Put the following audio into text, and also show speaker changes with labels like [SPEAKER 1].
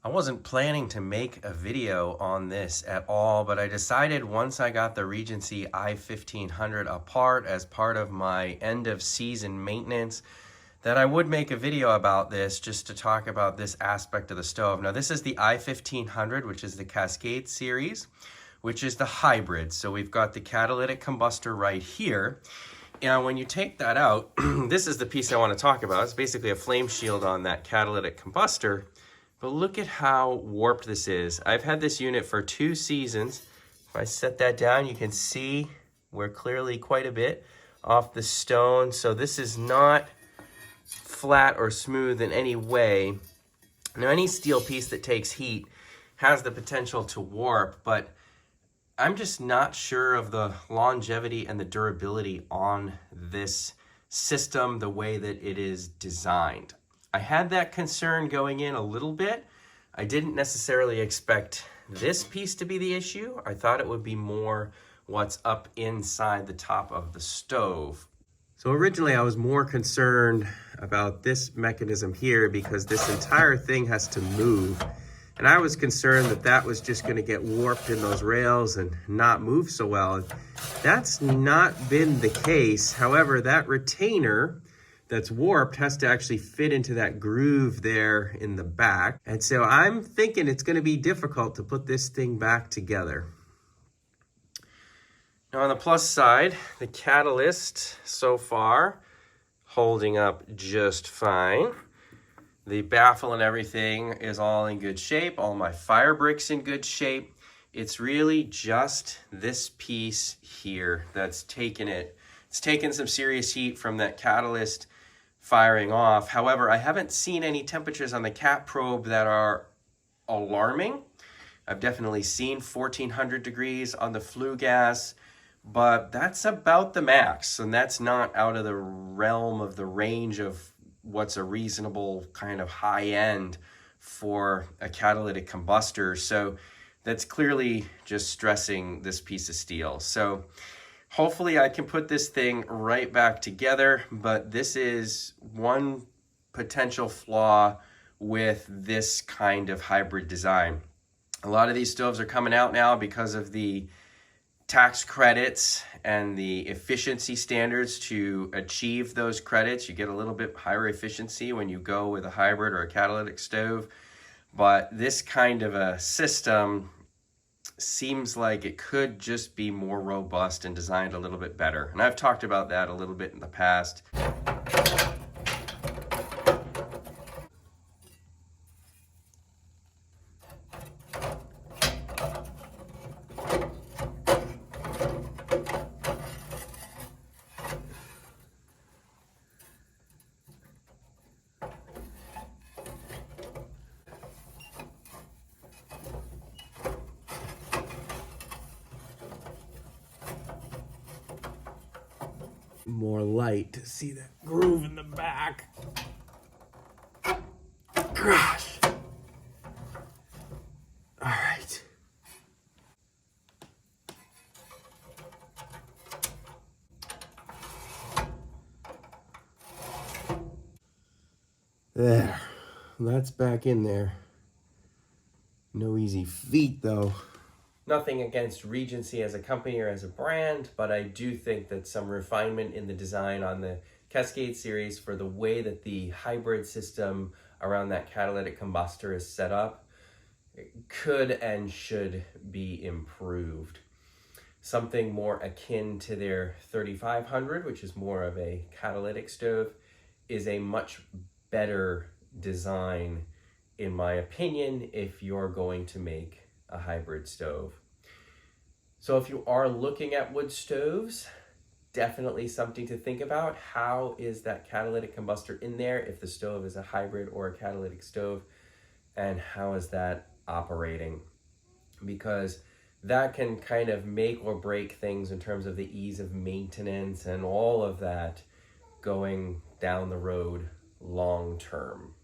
[SPEAKER 1] I wasn't planning to make a video on this at all, but I decided once I got the Regency i1500 apart as part of my end of season maintenance that I would make a video about this just to talk about this aspect of the stove. Now this is the i1500, which is the Cascades series, which is the hybrid. So we've got the catalytic combustor right here. And when you take that out, this is the piece I want to talk about. It's basically a flame shield on that catalytic combustor. But look at how warped this is. I've had this unit for 2 seasons. If I set that down, you can see we're clearly quite a bit off the stone. So this is not flat or smooth in any way. Now, any steel piece that takes heat has the potential to warp, but I'm just not sure of the longevity and the durability on this system the way that it is designed. I had that concern going in a little bit. I didn't necessarily expect this piece to be the issue. I thought it would be more what's up inside the top of the stove. So originally I was more concerned about this mechanism here because this entire thing has to move. And I was concerned that that was just going to get warped in those rails and not move so well. That's not been the case. However, that retainer that's warped has to actually fit into that groove there in the back. And so I'm thinking it's going to be difficult to put this thing back together. Now on the plus side, the catalyst so far holding up just fine. The baffle and everything is all in good shape. All my fire bricks in good shape. It's really just this piece here that's taken it. It's taken some serious heat from that catalyst firing off. However, I haven't seen any temperatures on the cat probe that are alarming. I've definitely seen 1400 degrees on the flue gas, but that's about the max, and that's not out of the realm of the range of what's a reasonable kind of high end for a catalytic combustor. So that's clearly just stressing this piece of steel. So hopefully I can put this thing right back together, but this is one potential flaw with this kind of hybrid design. A lot of these stoves are coming out now because of the tax credits and the efficiency standards to achieve those credits. You get a little bit higher efficiency when you go with a hybrid or a catalytic stove, but this kind of a system seems like it could just be more robust and designed a little bit better. And I've talked about that a little bit in the past. More light to see that groove in the back. Gosh. All right. There. That's back in there. No easy feat though. Nothing against Regency as a company or as a brand, but I do think that some refinement in the design on the Cascade series for the way that the hybrid system around that catalytic combustor is set up could and should be improved. Something more akin to their 3500, which is more of a catalytic stove, is a much better design, in my opinion, if you're going to make a hybrid stove. So if you are looking at wood stoves, definitely something to think about. How is that catalytic combustor in there if the stove is a hybrid or a catalytic stove, and how is that operating? Because that can kind of make or break things in terms of the ease of maintenance and all of that going down the road long term.